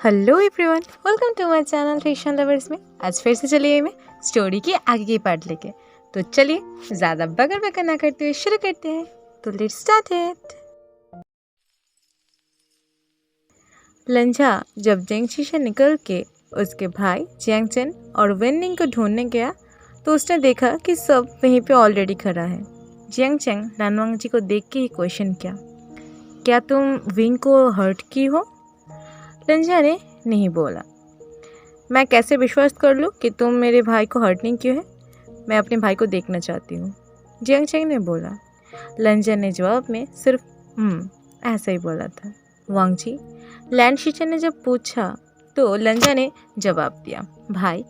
Hello everyone, welcome to my channel fiction lovers में। आज फिर से चलिए मैं स्टोरी की आगे की पार्ट लेके। तो चलिए ज़्यादा बगर बगर ना करते हुए शुरू करते हैं। तो लेट्स स्टार्ट इट। लंजा जब जेंगशी से निकल के उसके भाई जियांगचन और वेननिंग को ढूंढने गया तो उसने देखा कि सब वहीं पे ऑलरेडी खड़ा है। जियांगचन लानवांग जी को देख के ही क्वेश्चन किया, क्या तुम विंग को हर्ट की हो? लंजा ने नहीं बोला। मैं कैसे विश्वास कर लूँ कि तुम मेरे भाई को हर्ट नहीं किए है? मैं अपने भाई को देखना चाहती हूँ, जियांगचन ने बोला। लंजा ने जवाब में सिर्फ ऐसा ही बोला था। वांग जी, लैंड शीचन ने जब पूछा तो लंजा ने जवाब दिया, भाई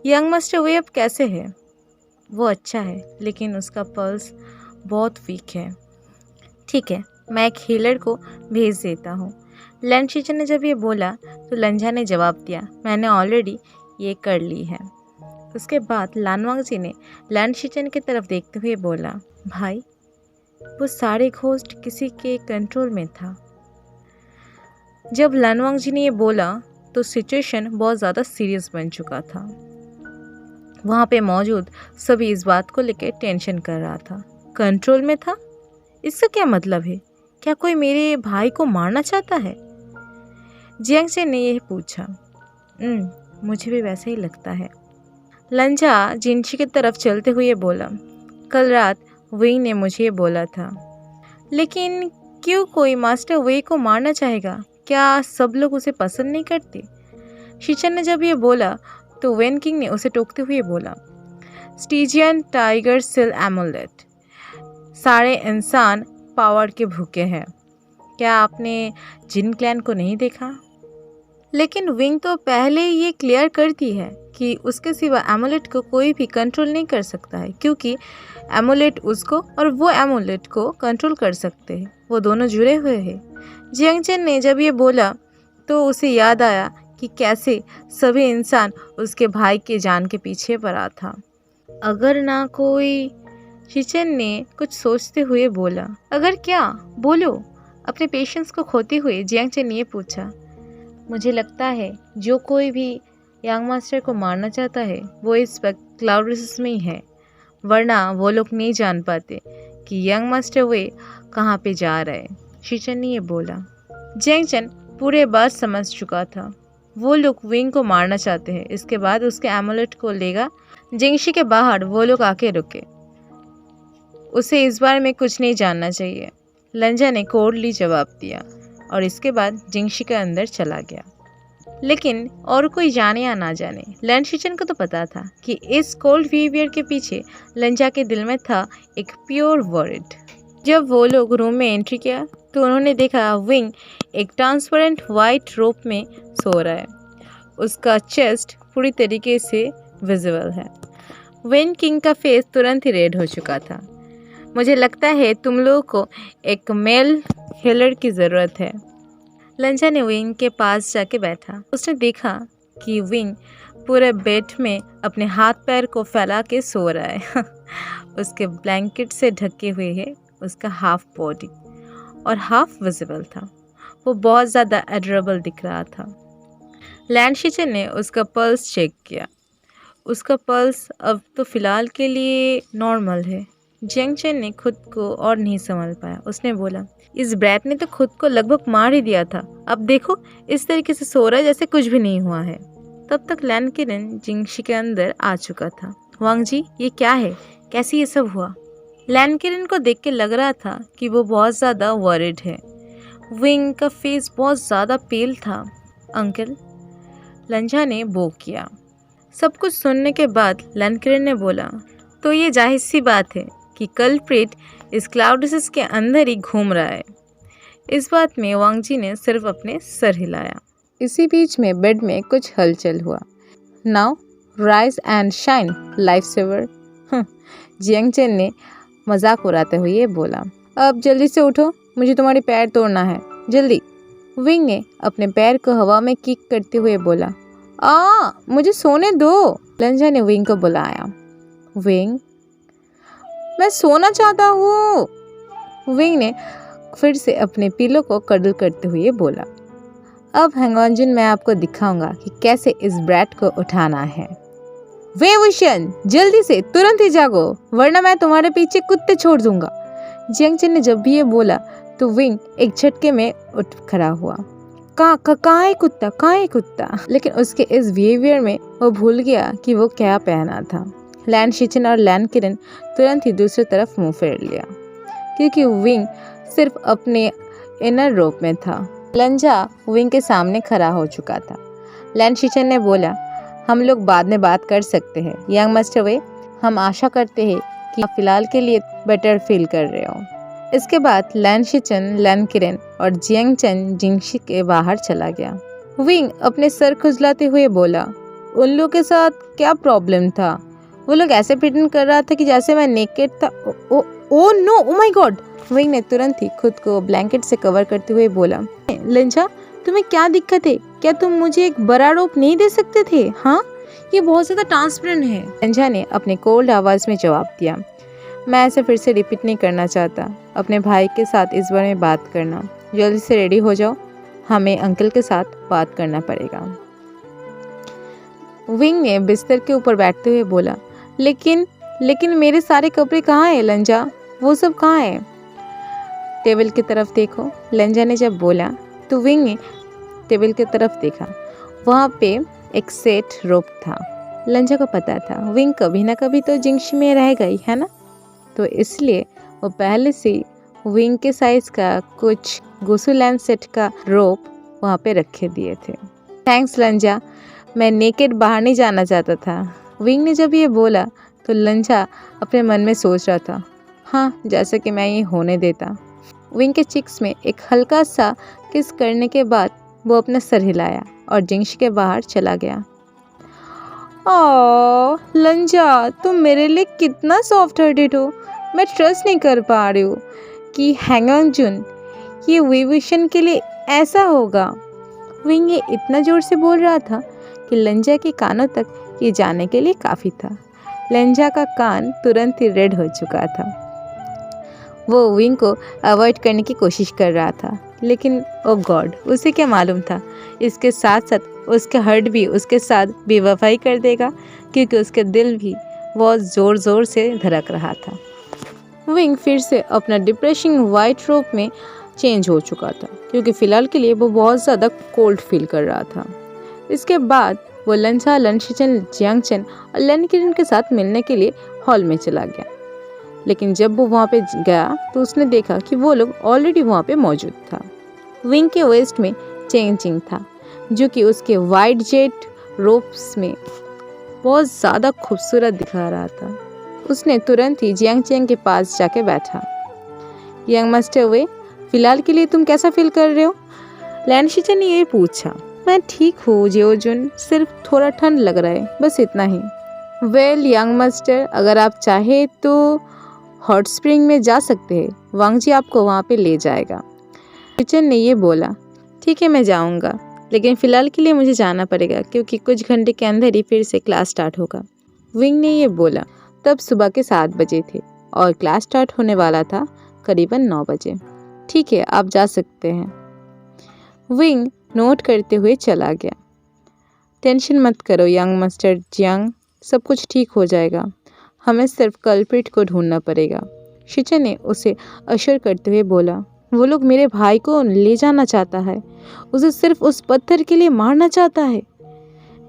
यंग मास्टर वे अब कैसे है? वो अच्छा है, लेकिन उसका पल्स बहुत वीक है। ठीक है, मैं एक हीलर को भेज देता हूँ। लैंड शीचन ने जब ये बोला तो लंजा ने जवाब दिया, मैंने ऑलरेडी ये कर ली है। उसके बाद लानवांग जी ने लैंड शीचन की तरफ देखते हुए बोला, भाई वो सारे घोस्ट किसी के कंट्रोल में था। जब लानवांग जी ने ये बोला तो सिचुएशन बहुत ज़्यादा सीरियस बन चुका था। वहाँ पे मौजूद सभी इस बात को लेकर टेंशन कर रहा था। कंट्रोल में था? इसका क्या मतलब है? क्या कोई मेरे भाई को मारना चाहता है? जियांगचन ने यह पूछा। मुझे भी वैसा ही लगता है। लंजा जिनशी की तरफ चलते हुए बोला, कल रात वेई ने मुझे बोला था। लेकिन क्यों कोई मास्टर वेई को मारना चाहेगा? क्या सब लोग उसे पसंद नहीं करते? शीचन ने जब ये बोला तो वेन किंग ने उसे टोकते हुए बोला, स्टीजियन टाइगर सिल एमुलेट। सारे इंसान पावर के भूखे हैं। क्या आपने जिन क्लैन को नहीं देखा? लेकिन विंग तो पहले ही ये क्लियर करती है कि उसके सिवा एमुलेट को कोई भी कंट्रोल नहीं कर सकता है, क्योंकि एमुलेट उसको और वो एमुलेट को कंट्रोल कर सकते हैं। वो दोनों जुड़े हुए हैं। जियांगचन ने जब ये बोला तो उसे याद आया कि कैसे सभी इंसान उसके भाई के जान के पीछे पड़ा था। अगर ना कोई, शीचन ने कुछ सोचते हुए बोला। अगर क्या? बोलो। अपने पेशेंस को खोते हुए जियांगचन ने ये पूछा। मुझे लगता है जो कोई भी यंग मास्टर को मारना चाहता है वो इस वक्त क्लाउड रेसेस में ही है, वरना वो लोग नहीं जान पाते कि यंग मास्टर वे कहाँ पे जा रहा है। शीचन ने ये बोला। जियांगचन पूरे बात समझ चुका था। वो लोग विंग को मारना चाहते हैं, इसके बाद उसके एमुलेट को लेगा। जिंगशी के बाहर वो लोग आके रुके। उसे इस बारे में कुछ नहीं जानना चाहिए। लंजा ने कोल्डली जवाब दिया और इसके बाद जिंगशी के अंदर चला गया। लेकिन और कोई जाने या ना जाने, लैंड शीचन को तो पता था कि इस कोल्ड बिहेवियर के पीछे लंजा के दिल में था एक प्योर वर्ड। जब वो लोग रूम में एंट्री किया तो उन्होंने देखा विंग एक ट्रांसपेरेंट वाइट रोप में सो रहा है। उसका चेस्ट पूरी तरीके से विजिबल है। वेन किंग का फेस तुरंत ही रेड हो चुका था। मुझे लगता है तुम लोगों को एक मेल हीलर की ज़रूरत है। लंजा ने विंग के पास जाके बैठा। उसने देखा कि विंग पूरे बेड में अपने हाथ पैर को फैला के सो रहा है। उसके ब्लैंकेट से ढके हुए है उसका हाफ बॉडी और हाफ विजिबल था। वो बहुत ज़्यादा एडोरेबल दिख रहा था। लैंड शीचन ने उसका पल्स चेक किया। उसका पल्स अब तो फ़िलहाल के लिए नॉर्मल है। जियांगचन ने खुद को और नहीं संभाल पाया। उसने बोला, इस ब्रैट ने तो खुद को लगभग मार ही दिया था। अब देखो इस तरीके से सो रहा है जैसे कुछ भी नहीं हुआ है। तब तक लैंड किरण जिंगशी के अंदर आ चुका था। वांग जी, ये क्या है? कैसे ये सब हुआ? लैंड किरण को देख के लग रहा था कि वो बहुत ज़्यादा वरिड है। विंग का फेस बहुत ज़्यादा पेल था। अंकल, लंजा ने बो किया। सब कुछ सुनने के बाद लैंड किरण ने बोला, तो ये जाहिर सी बात है कि कल्प्रिट इस क्लाउडसेस के अंदर ही घूम रहा है। इस बात में वांग जी ने सिर्फ अपने सर हिलाया। इसी बीच में बेड में कुछ हलचल हुआ। Now rise and shine life saver, Jiangchen ने मजाक उड़ाते हुए बोला। अब जल्दी से उठो, मुझे तुम्हारे पैर तोड़ना है, जल्दी। विंग ने अपने पैर को हवा में किक करते हुए बोला, मुझे सोने दो। लंजा ने विंग को बुलाया। विंग, मैं सोना चाहता हूँ। विंग ने फिर से अपने पिलो को कडल करते हुए बोला। अब हैंगऑन मैं आपको दिखाऊंगा कि कैसे इस ब्रैट को उठाना है। वे विशन, जल्दी से तुरंत ही जागो वरना मैं तुम्हारे पीछे कुत्ते छोड़ दूंगा। जियांगचन ने जब भी ये बोला तो विंग एक झटके में उठ खड़ा हुआ। कहाँ है कुत्ता, कहाँ है कुत्ता? लेकिन उसके इस बिहेवियर में वो भूल गया कि वो क्या पहना था। लैन शिचन और लैन किरण तुरंत ही दूसरी तरफ मुंह फेर लिया क्योंकि विंग सिर्फ अपने इनर रोप में था। लंजा विंग के सामने खड़ा हो चुका था। लैन शिचन ने बोला, हम लोग बाद में बात कर सकते हैं यंग मास्टर वे, हम आशा करते हैं कि आप फिलहाल के लिए बेटर फील कर रहे हो। इसके बाद लैन शिचन, लैन किरण और जियांगचन जिंगशी के बाहर चला गया। विंग अपने सर खुजलाते हुए बोला, उन लोगों के साथ क्या प्रॉब्लम था? वो लोग ऐसे प्रिटेंड कर रहा था कि जैसे मैं नेकेड था। Oh no, oh my god! Wing ने तुरंत ही खुद को ब्लैंकेट से कवर करते हुए बोला, लंजा तुम्हें क्या दिक्कत है? क्या तुम मुझे एक बड़ा रोप नहीं दे सकते थे? हाँ, ये बहुत ज़्यादा ट्रांसपेरेंट है। लंजा ने अपने कोल्ड आवाज़ में जवाब दिया, मैं ऐसे फिर से रिपीट नहीं करना चाहता। अपने भाई के साथ इस बारे में बात करना। जल्दी से रेडी हो जाओ, हमें अंकल के साथ बात करना पड़ेगा। विंग ने बिस्तर के ऊपर बैठते हुए बोला, लेकिन मेरे सारे कपड़े कहाँ हैं लंजा? वो सब कहाँ है? टेबल की तरफ देखो। लंजा ने जब बोला तो विंग ने टेबल की तरफ देखा। वहाँ पे एक सेट रोप था। लंजा को पता था विंग कभी ना कभी तो जिंगशी में रह गई है ना, तो इसलिए वो पहले से विंग के साइज का कुछ गुसुलैंड सेट का रोप वहाँ पे रखे दिए थे। थैंक्स लंजा, मैं नेकेड बाहर नहीं जाना चाहता था। विंग ने जब ये बोला तो लंजा अपने मन में सोच रहा था, हाँ जैसे कि मैं ये होने देता। विंग के चिक्स में एक हल्का सा किस करने के बाद वो अपना सर हिलाया और जिंगशी के बाहर चला गया। ओह लंजा, तुम मेरे लिए कितना सॉफ्ट हार्टेड हो। मैं ट्रस्ट नहीं कर पा रही हूँ कि हैंगऑन ये विविशन के लिए ऐसा होगा। विंग ये इतना जोर से बोल रहा था कि लंजा के कानों तक ये जाने के लिए काफ़ी था। लंजा का कान तुरंत ही रेड हो चुका था। वो विंग को अवॉइड करने की कोशिश कर रहा था, लेकिन ओ गॉड, उसे क्या मालूम था इसके साथ साथ उसका हार्ट भी उसके साथ बेवफाई कर देगा, क्योंकि उसके दिल भी बहुत ज़ोर ज़ोर से धड़क रहा था। विंग फिर से अपना डिप्रेसिंग वाइट रोप में चेंज हो चुका था, क्योंकि फ़िलहाल के लिए वो बहुत ज़्यादा कोल्ड फील कर रहा था। इसके बाद वो लंजा, लैन शिचन, जियांगचन और लैन किरण के साथ मिलने के लिए हॉल में चला गया। लेकिन जब वो वहाँ पे गया तो उसने देखा कि वो लोग ऑलरेडी वहाँ पे मौजूद था। विंग के वेस्ट में चेंग था, जो कि उसके वाइड जेट रोप्स में बहुत ज़्यादा खूबसूरत दिखा रहा था। उसने तुरंत ही जियांगचन के पास जाके बैठा। यंग मास्टर वे, फिलहाल के लिए तुम कैसा फील कर रहे हो? लैन शिचन ने ये पूछा। मैं ठीक हूँ जियोजुन, सिर्फ थोड़ा ठंड लग रहा है, बस इतना ही। वेल यंग मास्टर, अगर आप चाहे तो हॉट स्प्रिंग में जा सकते हैं, वांग जी आपको वहाँ पे ले जाएगा। शिचन ने ये बोला, ठीक है मैं जाऊँगा, लेकिन फ़िलहाल के लिए मुझे जाना पड़ेगा क्योंकि कुछ घंटे के अंदर ही फिर से क्लास स्टार्ट होगा। विंग ने ये बोला। तब सुबह के 7 बजे थे और क्लास स्टार्ट होने वाला था करीबन 9 बजे। ठीक है, आप जा सकते हैं। विंग नोट करते हुए चला गया। टेंशन मत करो यंग मास्टर जियांग, सब कुछ ठीक हो जाएगा, हमें सिर्फ कल्प्रिट को ढूंढना पड़ेगा। शिचन ने उसे अश्योर करते हुए बोला, वो लोग मेरे भाई को ले जाना चाहता है, उसे सिर्फ उस पत्थर के लिए मारना चाहता है।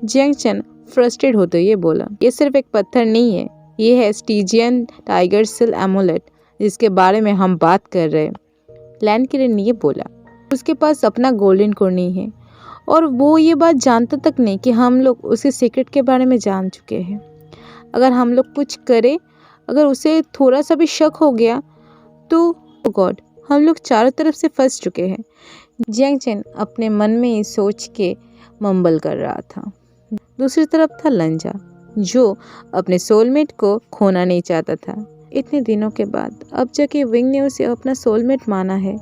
जियांगचन फ्रस्ट्रेट होते हुए बोला, ये सिर्फ एक पत्थर नहीं है, ये है स्टीजियन टाइगर सिल एमुलेट जिसके बारे में हम बात कर रहे हैं। लैन किरण ने ये बोला, उसके पास अपना गोल्डन कोर नहीं है और वो ये बात जानता तक नहीं कि हम लोग उसके सीक्रेट के बारे में जान चुके हैं। अगर हम लोग कुछ करें, अगर उसे थोड़ा सा भी शक हो गया तो गॉड, हम लोग चारों तरफ से फंस चुके हैं। जियांगचन अपने मन में ही सोच के मम्बल कर रहा था। दूसरी तरफ था लंजा, जो अपने सोलमेट को खोना नहीं चाहता था। इतने दिनों के बाद अब जाके विंग ने उसे अपना सोलमेट माना है,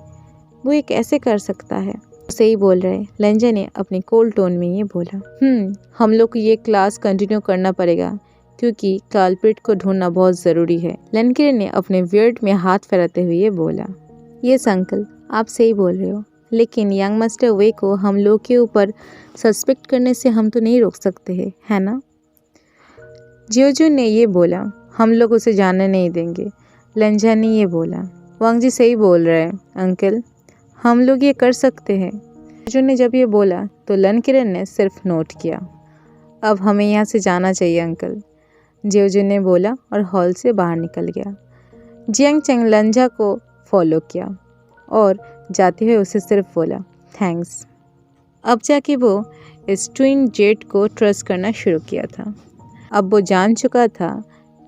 वो ये कैसे कर सकता है? सही बोल रहे, लंजा ने अपने कोल्ड टोन में ये बोला। हम लोग को ये क्लास कंटिन्यू करना पड़ेगा क्योंकि कल्प्रिट को ढूंढना बहुत ज़रूरी है। लैन किरण ने अपने बियर्ड में हाथ फेराते हुए ये बोला। यस अंकल, आप सही बोल रहे हो, लेकिन यंग मास्टर वे को हम लोग के ऊपर सस्पेक्ट करने से हम तो नहीं रोक सकते हैं, है ना? जियोजुन ने ये बोला। हम लोग उसे जाने नहीं देंगे। लंजा ने ये बोला। वांग जी सही बोल रहे हैं अंकल, हम लोग ये कर सकते हैं। जियोजुन ने जब ये बोला तो लन किरण ने सिर्फ नोट किया। अब हमें यहाँ से जाना चाहिए अंकल, जियोजुन ने बोला और हॉल से बाहर निकल गया। जियांग चैंग लंजा को फॉलो किया और जाते हुए उसे सिर्फ बोला थैंक्स। अब जाके वो इस ट्विन जेट को ट्रस्ट करना शुरू किया था। अब वो जान चुका था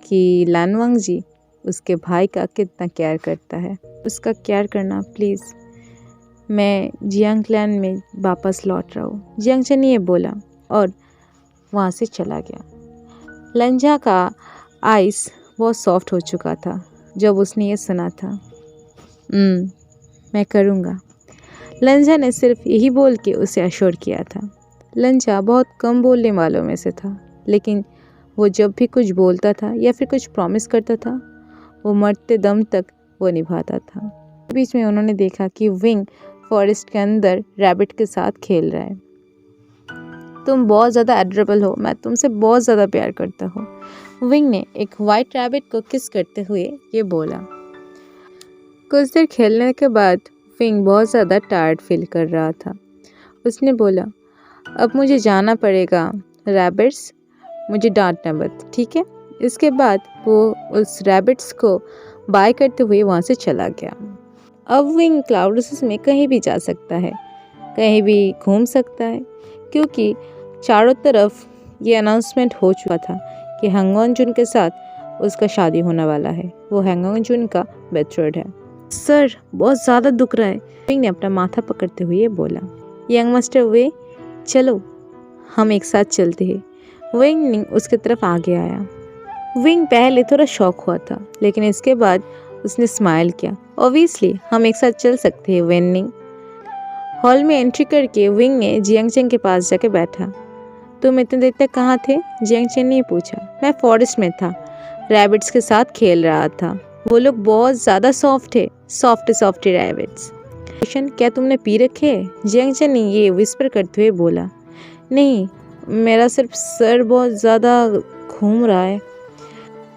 कि लानवांग जी उसके भाई का कितना केयर करता है। उसका केयर करना प्लीज़। मैं जियांग क्लैन में वापस लौट रहा हूँ, जियांग चैन ने ये बोला और वहाँ से चला गया। लंजा का आइस बहुत सॉफ्ट हो चुका था जब उसने ये सुना था। मैं करूँगा, लंजा ने सिर्फ यही बोल के उसे अश्योर किया था। लंजा बहुत कम बोलने वालों में से था, लेकिन वो जब भी कुछ बोलता था या फिर कुछ प्रॉमिस करता था वो मरते दम तक वो निभाता था। बीच में उन्होंने देखा कि विंग फॉरेस्ट के अंदर रैबिट के साथ खेल रहा है। तुम बहुत ज़्यादा एडोरेबल हो, मैं तुमसे बहुत ज़्यादा प्यार करता हूँ, विंग ने एक वाइट रैबिट को किस करते हुए ये बोला। कुछ देर खेलने के बाद विंग बहुत ज़्यादा टायर्ड फील कर रहा था। उसने बोला अब मुझे जाना पड़ेगा रैबिट्स, मुझे डांटना मत, ठीक है? इसके बाद वो उस रैबिट्स को बाय करते हुए वहाँ से चला गया। अब विंग क्लाउड रेसेस में कहीं भी जा सकता है, कहीं भी घूम सकता है, क्योंकि चारों तरफ ये अनाउंसमेंट हो चुका था कि हैंगऑन जुन के साथ उसका शादी होने वाला है। वो हैंगऑन जुन का बेस्टफ्रेंड है। सर बहुत ज़्यादा दुख रहा है, विंग ने अपना माथा पकड़ते हुए बोला। यंग मास्टर वे चलो हम एक साथ चलते हैं। विंग उसके तरफ आगे आया। विंग पहले थोड़ा शॉक हुआ था, लेकिन इसके बाद उसने स्माइल किया। ऑब्वियसली हम एक साथ चल सकते हैं वेनिंग। हॉल में एंट्री करके विंग ने जियांग चैंग के पास जाके बैठा। तुम इतने देर तक कहाँ थे? जियांग चैंग ने पूछा। मैं फॉरेस्ट में था, रैबिट्स के साथ खेल रहा था। वो लोग बहुत ज़्यादा सॉफ्ट है, सॉफ्ट रैबिट्स। क्या तुमने पी रखे? जियांग चैंग ने ये विस्पर करते हुए बोला। नहीं, मेरा सिर्फ सर बहुत ज़्यादा घूम रहा है,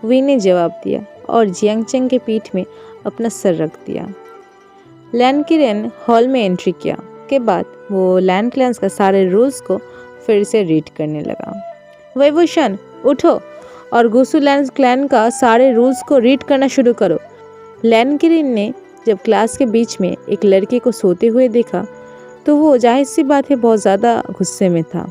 विंग ने जवाब दिया और जियांग चैंग के पीठ में अपना सर रख दिया। लैन किरण हॉल में एंट्री किया के बाद वो लैन क्लैंस का सारे रूल्स को फिर से रीड करने लगा। वैभूषण उठो और गुसु लैन क्लैन का सारे रूल्स को रीड करना शुरू करो। लैन किरण ने जब क्लास के बीच में एक लड़के को सोते हुए देखा तो वो जाहिर सी बात है बहुत ज़्यादा गुस्से में था।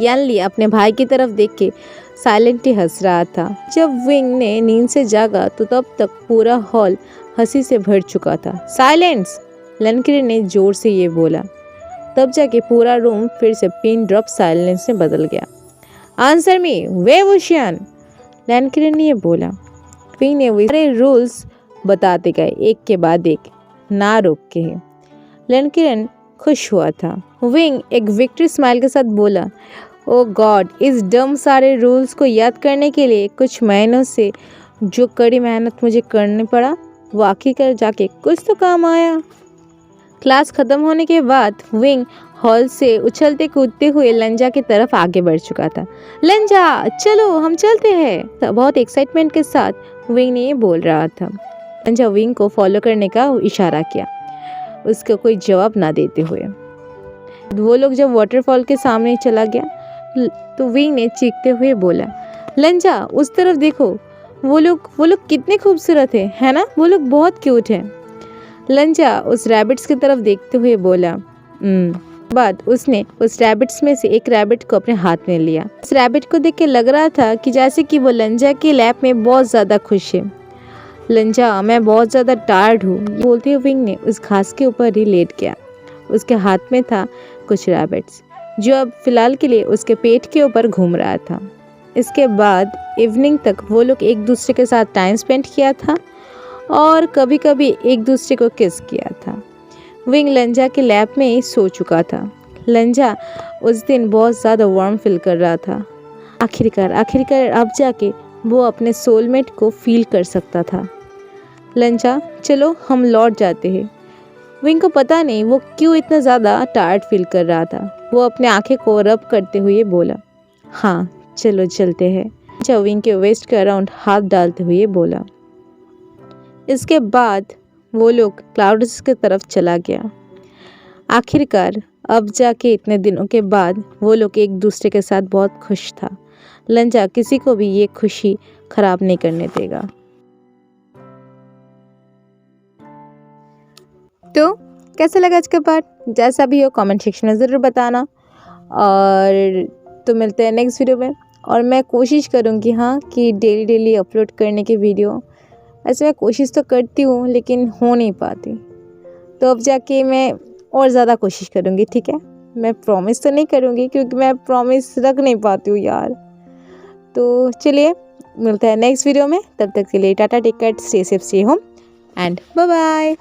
यान ली अपने भाई की तरफ देख के साइलेंटली हंस रहा था। जब विंग ने नींद से जागा तो तब तक पूरा हॉल हंसी से भर चुका था। साइलेंस, लन किरण ने जोर से ये बोला। तब जाके पूरा रूम फिर से पिन ड्रॉप साइलेंस में बदल गया। आंसर मी वैभूषण, लन किरण ने ये बोला। विंग ने सारे रूल्स बताते गए एक के बाद एक, ना रोक के। लन किरण खुश हुआ था। विंग एक विक्ट्री स्माइल के साथ बोला, ओ गॉड, इस डम सारे रूल्स को याद करने के लिए कुछ महीनों से जो कड़ी मेहनत मुझे करनी पड़ा वो आखिरकार जाके कुछ तो काम आया। क्लास खत्म होने के बाद विंग हॉल से उछलते कूदते हुए लंजा की तरफ आगे बढ़ चुका था। लंजा चलो हम चलते हैं, बहुत एक्साइटमेंट के साथ विंग ने ये बोल रहा था। लंजा विंग को फॉलो करने का इशारा किया, उसका कोई जवाब ना देते हुए। वो लोग जब वाटरफॉल के सामने चला गया तो विंग ने चीखते हुए बोला, लंजा उस तरफ देखो, वो लोग कितने खूबसूरत है ना? वो लोग बहुत क्यूट हैं। लंजा उस रैबिट्स की तरफ देखते हुए बोला। बाद उसने उस रैबिट्स में से एक रैबिट को अपने हाथ में लिया। उस रैबिट को देख के लग रहा था कि जैसे कि वो लंजा के लैप में बहुत ज़्यादा खुश है। लंजा मैं बहुत ज़्यादा टायर्ड हूँ, बोलते हुए विंग ने उस घास के ऊपर ही लेट गया। उसके हाथ में था कुछ रैबिट्स जो अब फिलहाल के लिए उसके पेट के ऊपर घूम रहा था। इसके बाद इवनिंग तक वो लोग एक दूसरे के साथ टाइम स्पेंड किया था और कभी कभी एक दूसरे को किस किया था। विंग लंजा के लैप में ही सो चुका था। लंजा उस दिन बहुत ज़्यादा वार्म फील कर रहा था। आखिरकार अब जाके वो अपने सोलमेट को फील कर सकता था। लंजा चलो हम लौट जाते हैं, विंग को पता नहीं वो क्यों इतना ज़्यादा टायर्ड फील कर रहा था। वो अपने आंखें को रब करते हुए बोला, हाँ चलो चलते हैं। लंचा विंग के वेस्ट के अराउंड हाथ डालते हुए बोला। इसके बाद वो लोग क्लाउड्स की तरफ चला गया। आखिरकार अब जाके इतने दिनों के बाद वो लोग एक दूसरे के साथ बहुत खुश था। लंचा किसी को भी ये खुशी खराब नहीं करने देगा। तो कैसा लगा आज का पार्ट? जैसा भी हो कमेंट सेक्शन में ज़रूर बताना। और तो मिलते हैं नेक्स्ट वीडियो में। और मैं कोशिश करूँगी हाँ कि डेली अपलोड करने की वीडियो। ऐसे मैं कोशिश तो करती हूँ लेकिन हो नहीं पाती, तो अब जाके मैं और ज़्यादा कोशिश करूँगी, ठीक है? मैं प्रॉमिस तो नहीं करूँगी क्योंकि मैं प्रॉमिस रख नहीं पाती हूँ यार। तो चलिए मिलते हैं नेक्स्ट वीडियो में। तब तक के लिए tata, take care, stay safe, stay home and bye bye.